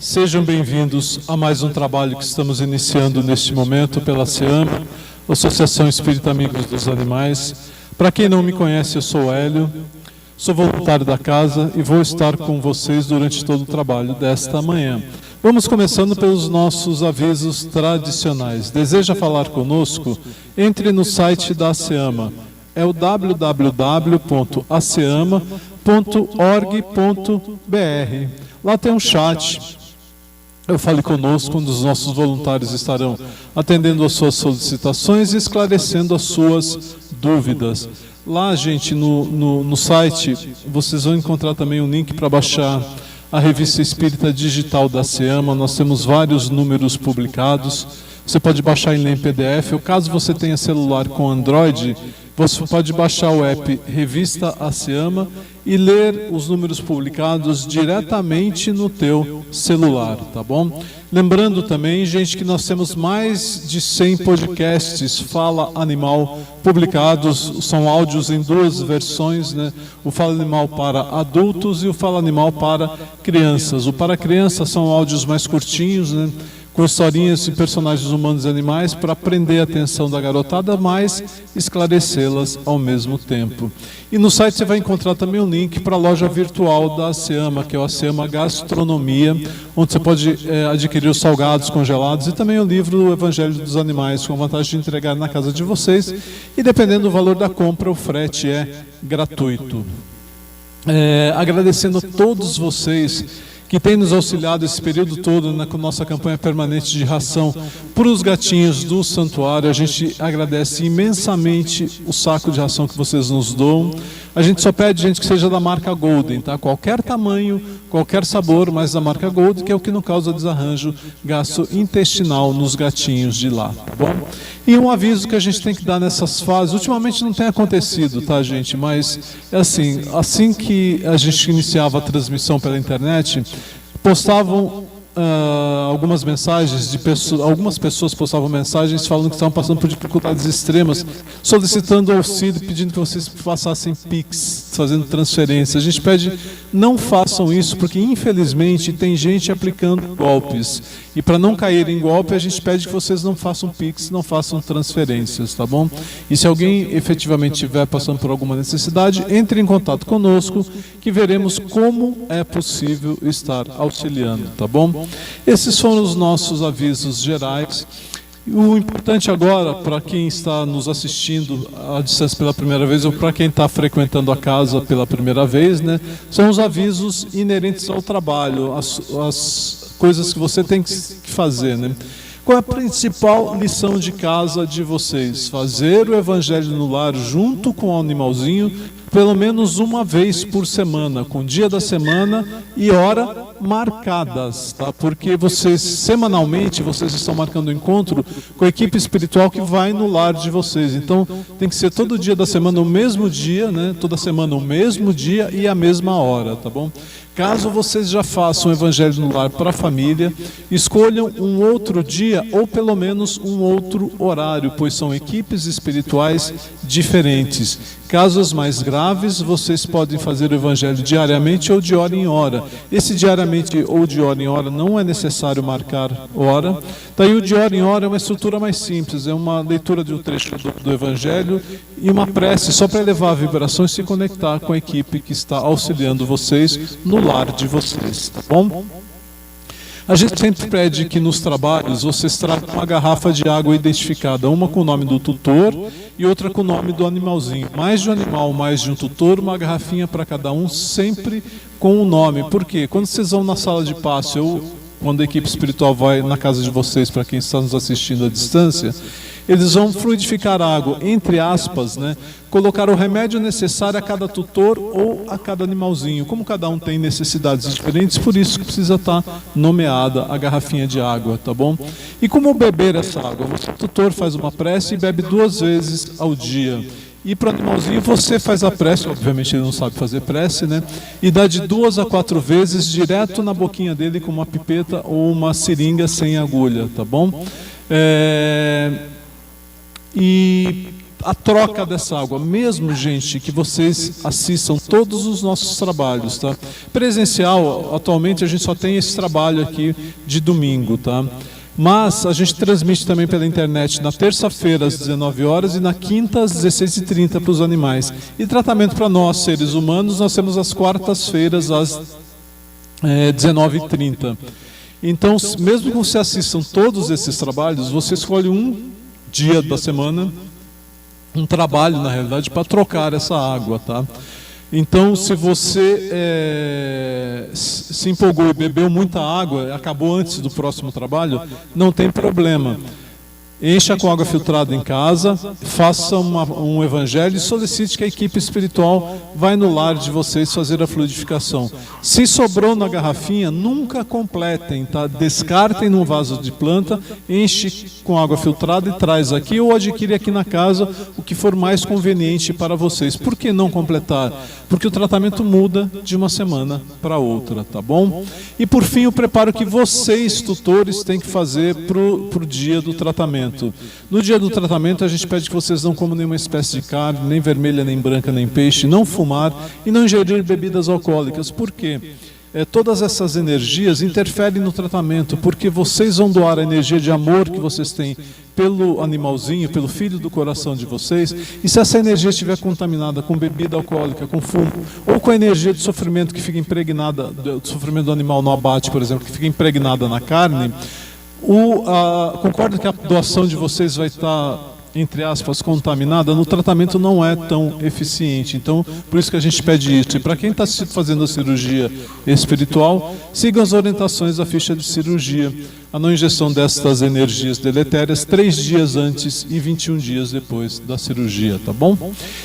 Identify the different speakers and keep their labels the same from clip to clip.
Speaker 1: Sejam bem-vindos a mais um trabalho que estamos iniciando neste momento pela ASEAMA, Associação Espírita Amigos dos Animais. Para quem não me conhece, eu sou Hélio, sou voluntário da casa e vou estar com vocês durante todo o trabalho desta manhã. Vamos começando pelos nossos avisos tradicionais. Deseja falar conosco? Entre no site da ASEAMA, é o www.aseama.org.br. Lá tem um chat. Eu fale conosco, um dos nossos voluntários estarão atendendo às suas solicitações e esclarecendo as suas dúvidas. Lá, gente, no site, vocês vão encontrar também um link para baixar a revista espírita digital da ASEAMA. Nós temos vários números publicados. Você pode baixar ele em PDF, ou caso você tenha celular com Android, você pode baixar o app Revista ASEAMA e ler os números publicados diretamente no teu celular, tá bom? Lembrando também, gente, que nós temos mais de 100 podcasts Fala Animal publicados, são áudios em duas versões, né? O Fala Animal para adultos e o Fala Animal para crianças. O para crianças são áudios mais curtinhos, né? Com historinhas e personagens humanos e animais para prender a atenção da garotada, mas esclarecê-las ao mesmo tempo. E no site você vai encontrar também um link para a loja virtual da ASEAMA, que é o ASEAMA Gastronomia, onde você pode adquirir os salgados congelados e também o livro do Evangelho dos Animais, com a vantagem de entregar na casa de vocês. E dependendo do valor da compra, o frete é gratuito. Agradecendo a todos vocês que tem nos auxiliado esse período todo com nossa campanha permanente de ração para os gatinhos do santuário. A gente agradece imensamente o saco de ração que vocês nos doam. A gente só pede, gente, que seja da marca Golden, tá? Qualquer tamanho, qualquer sabor, mas da marca Golden, que é o que não causa desarranjo gastrointestinal nos gatinhos de lá, tá bom? E um aviso que a gente tem que dar nessas fases, ultimamente não tem acontecido, tá, gente? Mas é assim que a gente iniciava a transmissão pela internet, postavam algumas mensagens de pessoas, algumas pessoas postavam mensagens falando que estavam passando por dificuldades extremas, solicitando auxílio, pedindo que vocês passassem Pix, fazendo transferência. A gente pede, não façam isso, porque infelizmente tem gente aplicando golpes. E para não cair em golpe, a gente pede que vocês não façam Pix, não façam transferências, tá bom? E se alguém efetivamente estiver passando por alguma necessidade, entre em contato conosco, que veremos como é possível estar auxiliando, tá bom? Esses foram os nossos avisos gerais. O importante agora, para quem está nos assistindo à distância pela primeira vez, ou para quem está frequentando a casa pela primeira vez, né, são os avisos inerentes ao trabalho, as coisas que você tem que fazer, né? Qual é a principal lição de casa de vocês? Fazer o Evangelho no lar junto com o animalzinho, pelo menos uma vez por semana, com dia da semana e hora marcadas, tá? Porque vocês, semanalmente, vocês estão marcando um encontro com a equipe espiritual que vai no lar de vocês. Então, tem que ser todo dia da semana o mesmo dia, né? Toda semana o mesmo dia e a mesma hora, tá bom? Caso vocês já façam o Evangelho no lar para a família, escolham um outro dia ou pelo menos um outro horário, pois são equipes espirituais diferentes. Casos mais graves, vocês podem fazer o Evangelho diariamente ou de hora em hora. Esse diariamente ou de hora em hora não é necessário marcar hora. Daí o de hora em hora é uma estrutura mais simples, é uma leitura de um trecho do Evangelho e uma prece só para elevar a vibração e se conectar com a equipe que está auxiliando vocês no lar de vocês, tá bom? A gente sempre pede que nos trabalhos vocês tragam uma garrafa de água identificada, uma com o nome do tutor e outra com o nome do animalzinho. Mais de um animal, mais de um tutor, uma garrafinha para cada um, sempre com o nome. Por quê? Quando vocês vão na sala de passe ou quando a equipe espiritual vai na casa de vocês, para quem está nos assistindo à distância, eles vão fluidificar a água, entre aspas, né? Colocar o remédio necessário a cada tutor ou a cada animalzinho. Como cada um tem necessidades diferentes, por isso que precisa estar nomeada a garrafinha de água, tá bom? E como beber essa água? O tutor faz uma prece e bebe 2 vezes ao dia. E para o animalzinho você faz a prece, obviamente ele não sabe fazer prece, né? E dá de 2 a 4 vezes direto na boquinha dele com uma pipeta ou uma seringa sem agulha, tá bom? E a troca dessa água, mesmo, gente, que vocês assistam todos os nossos trabalhos, tá? Presencial, atualmente a gente só tem esse trabalho aqui de domingo, tá? Mas a gente transmite também pela internet na terça-feira às 19 horas e na quinta às 16h30 para os animais. E tratamento para nós, seres humanos, nós temos às quartas-feiras às 19h30. Então, mesmo que você assistam todos esses trabalhos, você escolhe um dia da semana, um trabalho, na realidade, para trocar essa água, tá? Então, se você se empolgou e bebeu muita água, acabou antes do próximo trabalho, não tem problema. Encha com água filtrada em casa, faça um evangelho e solicite que a equipe espiritual vai no lar de vocês fazer a fluidificação. Se sobrou na garrafinha, nunca completem, tá? Descartem num vaso de planta, enche com água filtrada e traz aqui ou adquire aqui na casa o que for mais conveniente para vocês. Por que não completar? Porque o tratamento muda de uma semana para outra, tá bom? E por fim, o preparo que vocês, tutores, têm que fazer para o dia do tratamento. No dia do tratamento, a gente pede que vocês não comam nenhuma espécie de carne, nem vermelha, nem branca, nem peixe, não fumar e não ingerir bebidas alcoólicas. Por quê? Todas essas energias interferem no tratamento, porque vocês vão doar a energia de amor que vocês têm pelo animalzinho, pelo filho do coração de vocês, e se essa energia estiver contaminada com bebida alcoólica, com fumo, ou com a energia de sofrimento que fica impregnada, do sofrimento do animal no abate, por exemplo, que fica impregnada na carne, concordo que a doação de vocês vai estar, entre aspas, contaminada, no tratamento não é tão eficiente. Então, por isso que a gente pede isso. E para quem está fazendo a cirurgia espiritual, sigam as orientações da ficha de cirurgia. A não injeção destas energias deletérias 3 dias antes e 21 dias depois da cirurgia, tá bom?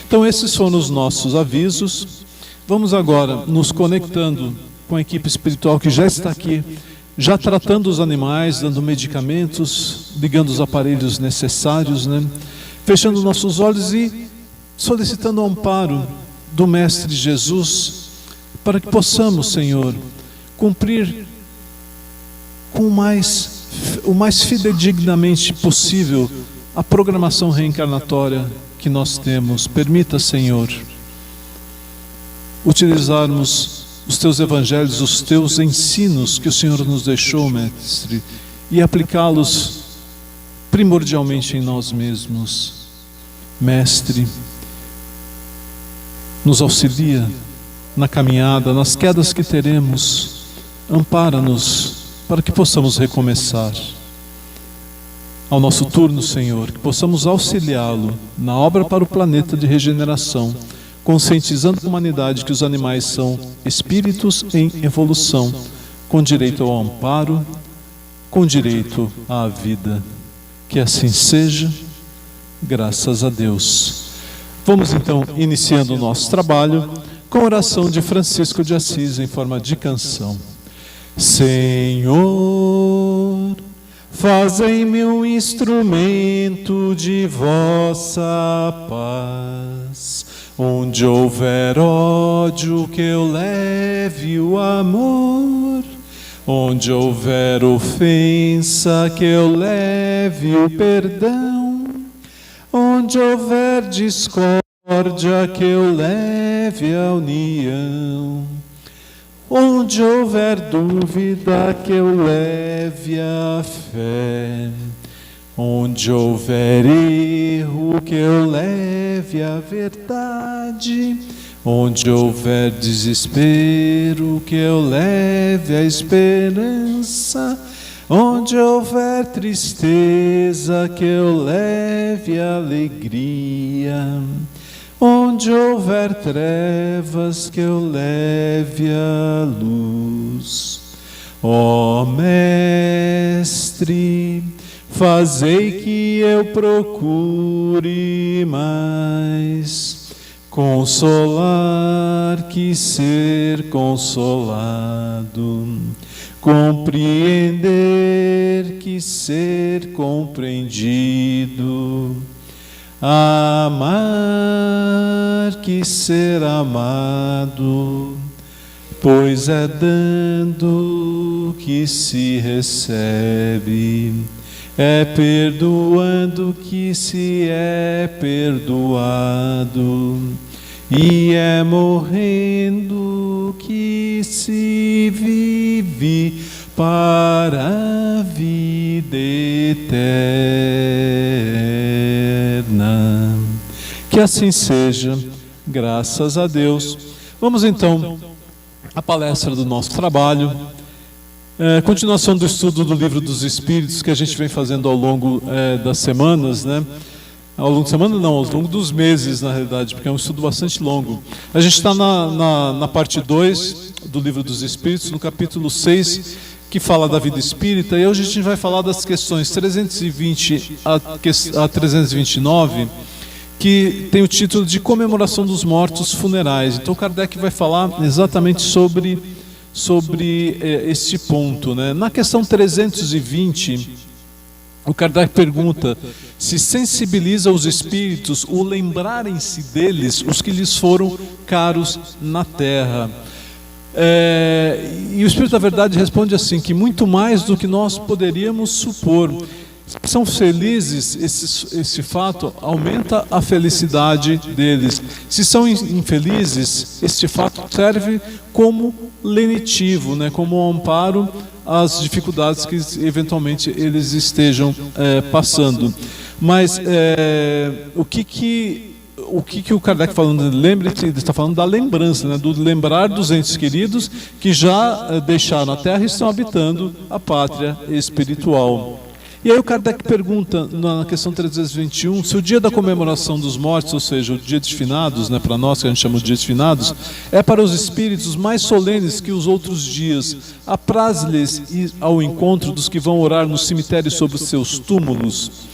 Speaker 1: Então, esses foram os nossos avisos. Vamos agora nos conectando com a equipe espiritual que já está aqui, já tratando os animais, dando medicamentos, ligando os aparelhos necessários, né? Fechando nossos olhos e solicitando o amparo do Mestre Jesus, para que possamos, Senhor, cumprir com o mais fidedignamente possível a programação reencarnatória que nós temos. Permita, Senhor, utilizarmos os teus evangelhos, os teus ensinos que o Senhor nos deixou, Mestre, e aplicá-los primordialmente em nós mesmos. Mestre, nos auxilia na caminhada, nas quedas que teremos, ampara-nos para que possamos recomeçar. Ao nosso turno, Senhor, que possamos auxiliá-lo na obra para o planeta de regeneração, conscientizando a humanidade que os animais são espíritos em evolução, com direito ao amparo, com direito à vida. Que assim seja, graças a Deus. Vamos então iniciando o nosso trabalho com a oração de Francisco de Assis em forma de canção. Senhor, fazei-me um instrumento de vossa paz. Onde houver ódio, que eu leve o amor. Onde houver ofensa, que eu leve o perdão. Onde houver discórdia, que eu leve a união. Onde houver dúvida, que eu leve a fé. Onde houver erro, que eu leve a verdade. Onde houver desespero, que eu leve a esperança. Onde houver tristeza, que eu leve a alegria. Onde houver trevas, que eu leve a luz. Ó Mestre, fazei que eu procure mais consolar que ser consolado, compreender que ser compreendido, amar que ser amado, pois é dando que se recebe. É perdoando que se é perdoado, e é morrendo que se vive para a vida eterna. Que assim seja, graças a Deus. Vamos então à palestra do nosso trabalho. Continuação do estudo do Livro dos Espíritos que a gente vem fazendo ao longo das semanas, né? Ao longo da semana não, ao longo dos meses, na realidade, porque é um estudo bastante longo. A gente está na parte 2 do Livro dos Espíritos, no capítulo 6, que fala da vida espírita, e hoje a gente vai falar das questões 320 a 329, que tem o título de Comemoração dos Mortos Funerais. Então Kardec vai falar exatamente sobre este ponto, né? Na questão 320, o Kardec pergunta se sensibiliza os espíritos o lembrarem-se deles, os que lhes foram caros na terra. E o Espírito da Verdade responde assim, que muito mais do que nós poderíamos supor. Se são felizes, esse fato aumenta a felicidade deles. Se são infelizes, este fato serve como lenitivo, né, como um amparo às dificuldades que eventualmente eles estejam passando. Mas o que o Kardec falando, lembre-se, ele está falando da lembrança, né, do lembrar dos entes queridos que já deixaram a terra e estão habitando a pátria espiritual. E aí o Kardec pergunta, na questão 321, se o dia da comemoração dos mortos, ou seja, o dia de finados, né, para nós que a gente chama de dia de finados, é para os espíritos mais solenes que os outros dias. Apraz-lhes ir ao encontro dos que vão orar no cemitério sobre os seus túmulos.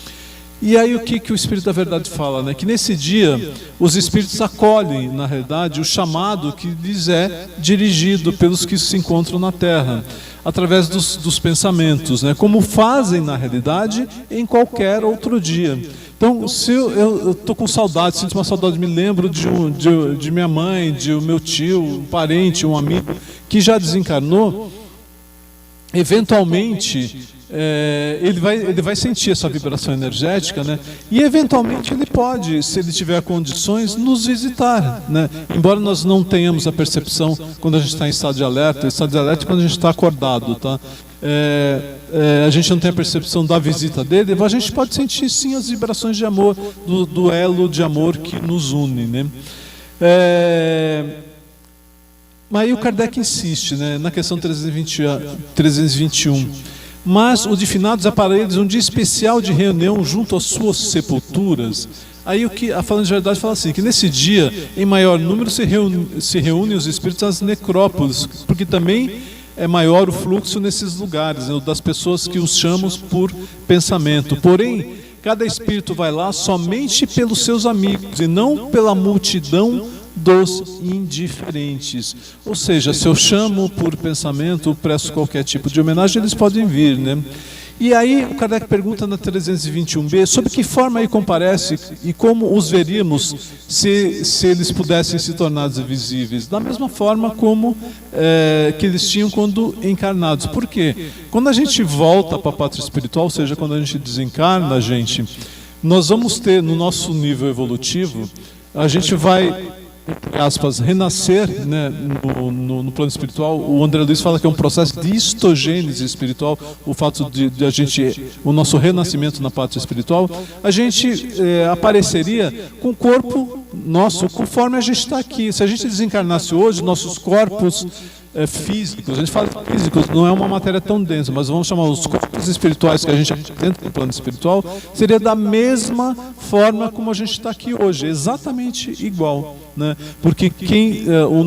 Speaker 1: E aí o que o Espírito da Verdade fala, né? Que nesse dia os espíritos acolhem, na realidade, o chamado que lhes é dirigido pelos que se encontram na terra, através dos pensamentos, né? Como fazem na realidade em qualquer outro dia. Então, se eu estou com saudade, sinto uma saudade, me lembro de minha mãe, de meu tio, um parente, um amigo que já desencarnou, eventualmente ele vai sentir essa vibração energética, né? E eventualmente ele pode, se ele tiver condições, nos visitar, né? Embora nós não tenhamos a percepção quando a gente está em estado de alerta. Estado de alerta é quando a gente está acordado, tá? A gente não tem a percepção da visita dele, a gente pode sentir sim as vibrações de amor, do elo de amor que nos une, né? Mas aí o Kardec insiste, né, na questão 321. Mas o de finados é para eles um dia especial de reunião junto às suas sepulturas. Aí a Falando de Verdade fala assim, que nesse dia, em maior número, se reúnem os espíritos às necrópolis, porque também é maior o fluxo nesses lugares, né, das pessoas que os chamamos por pensamento. Porém, cada espírito vai lá somente pelos seus amigos e não pela multidão dos indiferentes. Ou seja, se eu chamo por pensamento, presto qualquer tipo de homenagem, eles podem vir, né? E aí o Kardec pergunta na 321b sobre que forma aí comparece e como os veríamos se eles pudessem se tornar visíveis. Da mesma forma como que eles tinham quando encarnados. Por quê? Quando a gente volta para a pátria espiritual, ou seja, quando a gente desencarna, nós vamos ter no nosso nível evolutivo, a gente vai, entre aspas, renascer, né, no plano espiritual. O André Luiz fala que é um processo de histogênese espiritual, o fato de o nosso renascimento na pátria espiritual. A gente apareceria com o corpo nosso, conforme a gente está aqui. Se a gente desencarnasse hoje, nossos corpos físicos, a gente fala físicos, não é uma matéria tão densa, mas vamos chamar os corpos espirituais que a gente dentro do plano espiritual, seria da mesma forma como a gente está aqui hoje, exatamente igual, né? Porque o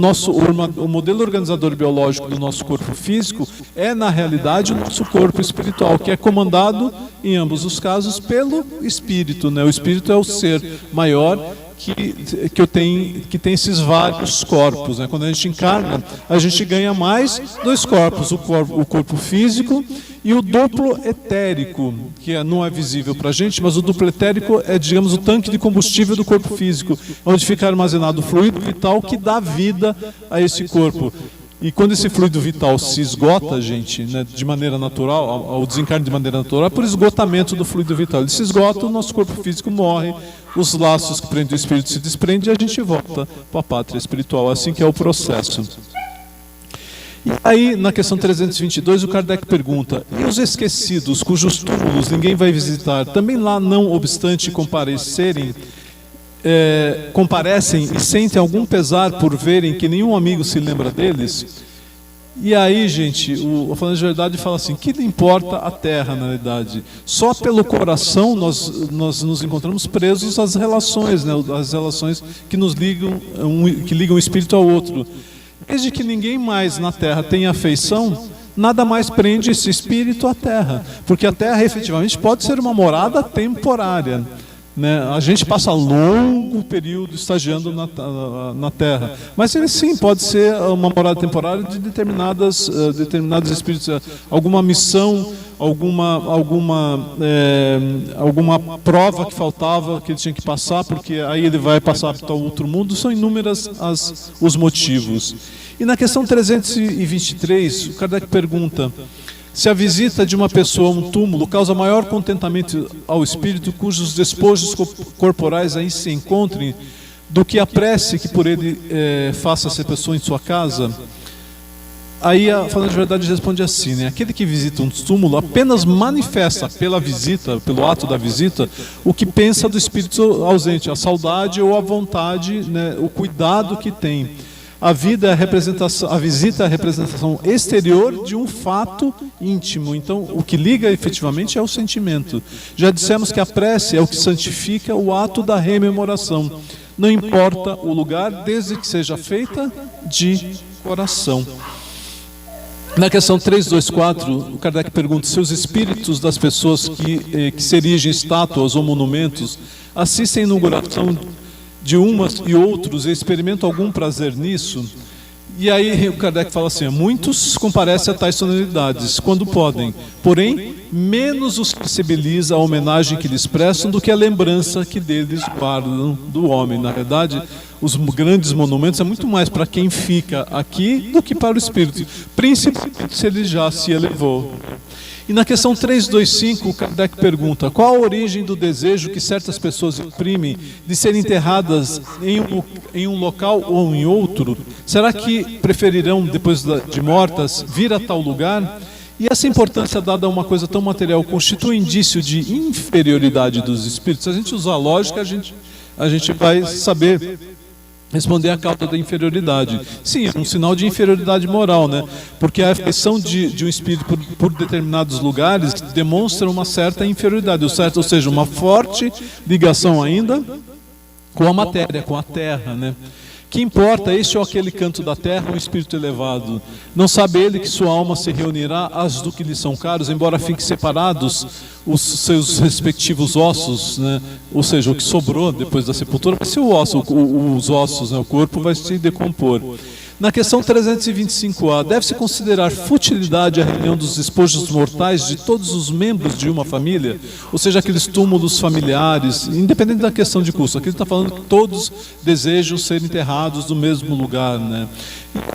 Speaker 1: modelo organizador biológico do nosso corpo físico é, na realidade, o nosso corpo espiritual, que é comandado, em ambos os casos, pelo espírito, né? O espírito é o ser maior que tem esses vários corpos, né? Quando a gente encarna, a gente ganha mais dois corpos, o corpo físico e o duplo etérico, que não é visível para a gente, mas o duplo etérico é, digamos, o tanque de combustível do corpo físico, onde fica armazenado o fluido vital que dá vida a esse corpo. E quando esse fluido vital se esgota, gente, né, de maneira natural, ao desencarne de maneira natural, é por esgotamento do fluido vital. Ele se esgota, o nosso corpo físico morre, os laços que prendem o espírito se desprendem e a gente volta para a pátria espiritual. Assim que é o processo. E aí, na questão 322, o Kardec pergunta: e os esquecidos, cujos túmulos ninguém vai visitar, também lá não obstante comparecem e sentem algum pesar por verem que nenhum amigo se lembra deles? E aí, gente, o Falando de Verdade fala assim: que lhe importa a terra, na verdade? Só pelo coração nós nos encontramos presos às relações, né? As relações que nos ligam, que ligam o espírito ao outro. Desde que ninguém mais na terra tenha afeição, nada mais prende esse espírito à terra, porque a terra efetivamente pode ser uma morada temporária, né? A gente passa longo período estagiando na terra, mas ele sim pode ser uma morada temporária de determinados espíritos, alguma missão, alguma prova que faltava, que ele tinha que passar, porque aí ele vai passar para o outro mundo. São inúmeros os motivos. E na questão 323, o Kardec pergunta: se a visita de uma pessoa a um túmulo causa maior contentamento ao espírito cujos despojos corporais aí se encontrem, do que a prece que por ele faça essa pessoa em sua casa? Aí, Falando de Verdade, responde assim, né? Aquele que visita um túmulo apenas manifesta pela visita, pelo ato da visita, o que pensa do espírito ausente, a saudade ou a vontade, né? O cuidado que tem. A visita é a representação exterior de um fato íntimo. Então, o que liga efetivamente é o sentimento. Já dissemos que a prece é o que santifica o ato da rememoração. Não importa o lugar, desde que seja feita de coração. Na questão 324, o Kardec pergunta se os espíritos das pessoas que se erigem estátuas ou monumentos assistem à inauguração de umas e outros e experimentam algum prazer nisso. E aí o Kardec fala assim: muitos comparecem a tais solenidades quando podem, porém menos os sensibiliza a homenagem que lhes prestam do que a lembrança que deles guardam do homem. Na verdade, os grandes monumentos é muito mais para quem fica aqui do que para o espírito, principalmente se ele já se elevou. E na questão 325, o Kardec pergunta: qual a origem do desejo que certas pessoas imprimem de serem enterradas em um local ou em outro? Será que preferirão, depois de mortas, vir a tal lugar? E essa importância dada a uma coisa tão material constitui indício de inferioridade dos espíritos? Se a gente usar a lógica, a gente vai saber responder a causa da inferioridade. Sim, é um sinal de inferioridade moral, né? Porque a afeição de um espírito por determinados lugares demonstra uma certa inferioridade, ou seja, uma forte ligação ainda com a matéria, com a terra, né? Que importa este ou aquele canto da terra, um espírito elevado? Não sabe ele que sua alma se reunirá às do que lhe são caros, embora fiquem separados os seus respectivos ossos, né? Ou seja, o que sobrou depois da sepultura vai ser o osso, os ossos, né? O corpo vai se decompor. Na questão 325A, deve-se considerar futilidade a reunião dos despojos mortais de todos os membros de uma família? Ou seja, aqueles túmulos familiares, independente da questão de custo. Aqui ele está falando que todos desejam ser enterrados no mesmo lugar, né?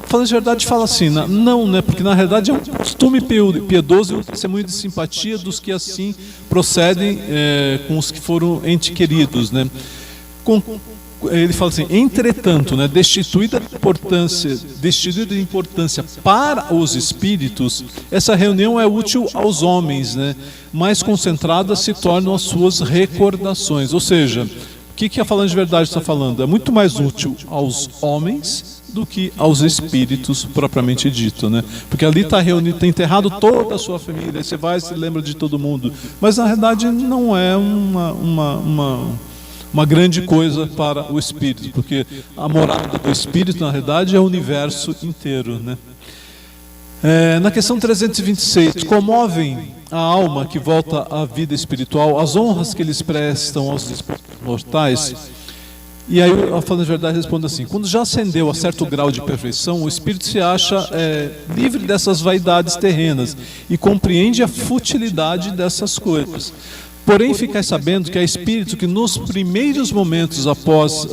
Speaker 1: Falando de verdade, fala assim, não, né? Porque na realidade é um costume piedoso e um testemunho de simpatia dos que assim procedem com os que foram entes queridos, né? Ele fala assim: entretanto, né, destituída de importância para os espíritos, essa reunião é útil aos homens, né? Mais concentradas se tornam as suas recordações. Ou seja, o que a Falando de Verdade está falando? É muito mais útil aos homens do que aos espíritos propriamente dito, né? Porque ali está reunido, está enterrado toda a sua família, aí você vai e se lembra de todo mundo, mas na realidade não é uma grande coisa para o espírito, porque a morada do espírito, na realidade, é o universo inteiro, né? Na questão 326, comovem a alma que volta à vida espiritual as honras que eles prestam aos mortais? E aí, Falando de Verdade, responde assim: quando já ascendeu a certo grau de perfeição, o espírito se acha livre dessas vaidades terrenas e compreende a futilidade dessas coisas. Porém, ficai sabendo que há espíritos que nos primeiros momentos após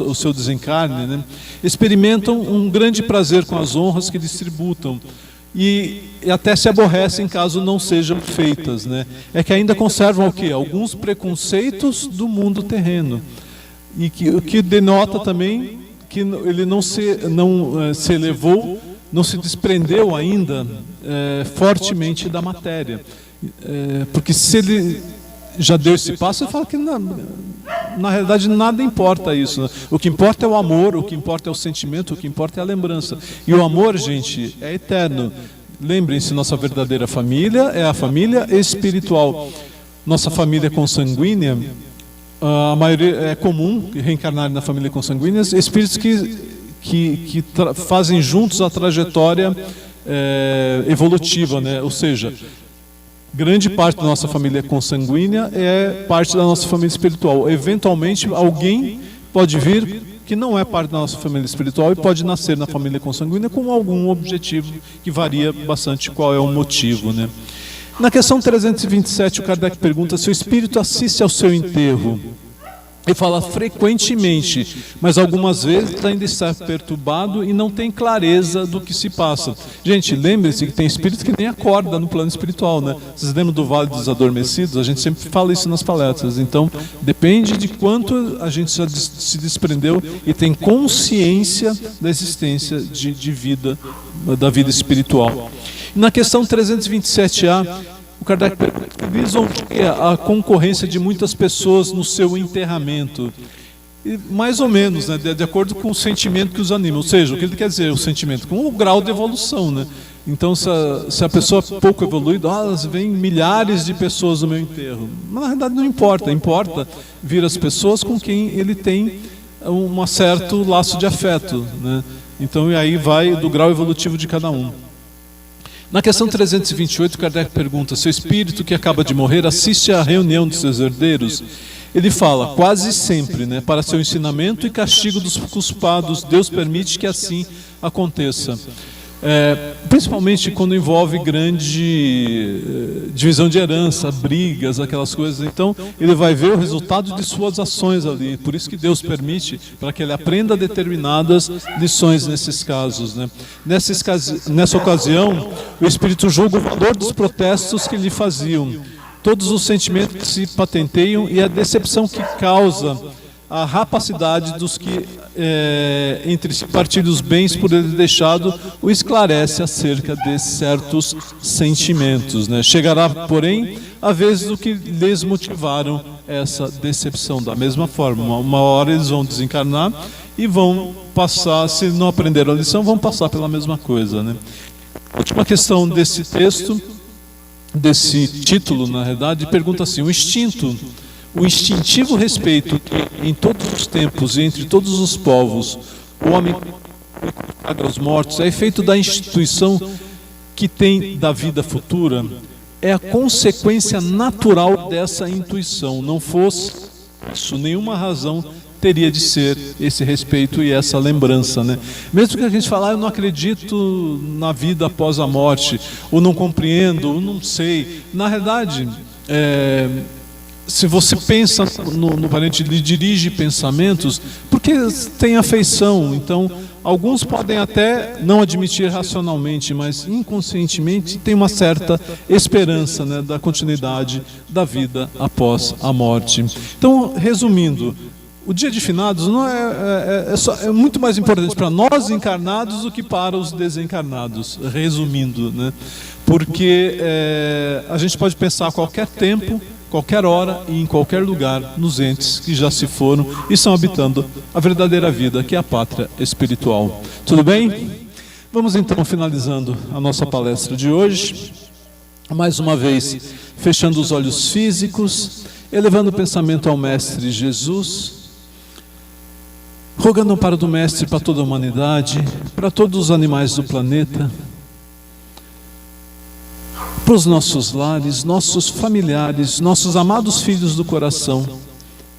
Speaker 1: o seu desencarne, né, experimentam um grande prazer com as honras que lhes tributam e até se aborrecem caso não sejam feitas, né? É que ainda conservam o quê? Alguns preconceitos do mundo terreno, e o que denota também que ele não se elevou, não se desprendeu ainda fortemente da matéria, porque se ele já deu esse passo, ele fala que na realidade nada importa isso, né? O que importa é o amor, o que importa é o sentimento, o que importa é a lembrança. E o amor, gente, é eterno. Lembrem-se, nossa verdadeira família é a família espiritual. Nossa família consanguínea, a maioria é comum reencarnar na família consanguínea, espíritos que fazem juntos a trajetória evolutiva, né? Ou seja, grande parte da nossa família consanguínea é parte da nossa família espiritual. Eventualmente, alguém pode vir que não é parte da nossa família espiritual e pode nascer na família consanguínea com algum objetivo que varia bastante qual é o motivo, né? Na questão 327, o Kardec pergunta se o espírito assiste ao seu enterro. Ele fala frequentemente, mas algumas vezes ainda está perturbado e não tem clareza do que se passa. Gente, lembre-se que tem espírito que nem acorda no plano espiritual, né? Vocês lembram do Vale dos Adormecidos? A gente sempre fala isso nas palestras. Então, depende de quanto a gente já se desprendeu e tem consciência da existência de vida, da vida espiritual. Na questão 327A, o Kardec pergunta: visam a concorrência de muitas pessoas no seu enterramento. E, mais ou menos, né, de acordo com o sentimento que os anima. Ou seja, o que ele quer dizer, o sentimento, com o grau de evolução, né? Então, se a pessoa é pouco evoluída, vem milhares de pessoas no meu enterro. Mas na verdade não importa. Importa vir as pessoas com quem ele tem um certo laço de afeto, né? Então, e aí vai do grau evolutivo de cada um. Na questão 328, Kardec pergunta se o espírito que acaba de morrer assiste à reunião de seus herdeiros. Ele fala, quase sempre, né, para seu ensinamento e castigo dos culpados, Deus permite que assim aconteça. Principalmente quando envolve grande divisão de herança, brigas, aquelas coisas. Então, ele vai ver o resultado de suas ações ali. Por isso que Deus permite, para que ele aprenda determinadas lições nesses casos, né? Nessa ocasião, o Espírito julga o valor dos protestos que lhe faziam, todos os sentimentos que se patenteiam e a decepção que causa a rapacidade dos que entre si partilham os bens por ele deixado, o esclarece acerca de certos sentimentos, né? Chegará, porém, a vez do que lhes motivaram essa decepção. Da mesma forma, uma hora eles vão desencarnar e vão passar, se não aprenderam a lição, vão passar pela mesma coisa, né? A última questão desse texto, desse título, na verdade, pergunta assim: o instintivo respeito que, em todos os tempos e entre todos os povos, o homem consagra aos mortos é efeito da instituição que tem da vida futura, é a consequência natural dessa intuição. Não fosse isso, nenhuma razão teria de ser esse respeito e essa lembrança, né? Mesmo que a gente fale, eu não acredito na vida após a morte, ou não compreendo, ou não sei. Na realidade, se você pensa no parente, lhe dirige pensamentos, porque tem afeição. Então, alguns podem até não admitir racionalmente, mas inconscientemente tem uma certa esperança, né, da continuidade da vida após a morte. Então, resumindo, o dia de finados não é muito mais importante para nós encarnados do que para os desencarnados, resumindo, né? Porque a gente pode pensar a qualquer tempo, qualquer hora e em qualquer lugar nos entes que já se foram e estão habitando a verdadeira vida, que é a pátria espiritual. Tudo bem? Vamos então finalizando a nossa palestra de hoje, mais uma vez fechando os olhos físicos, elevando o pensamento ao Mestre Jesus, rogando o amparo do Mestre para toda a humanidade, para todos os animais do planeta, para os nossos lares, nossos familiares, nossos amados filhos do coração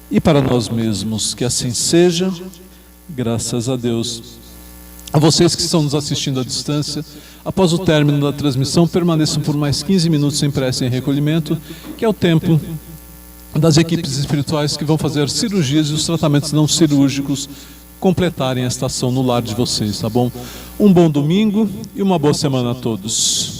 Speaker 1: e para nós mesmos. Que assim seja, graças a Deus. A vocês que estão nos assistindo à distância, após o término da transmissão, permaneçam por mais 15 minutos em prece e em recolhimento, que é o tempo das equipes espirituais que vão fazer cirurgias e os tratamentos não cirúrgicos completarem esta ação no lar de vocês, tá bom? Um bom domingo e uma boa semana a todos.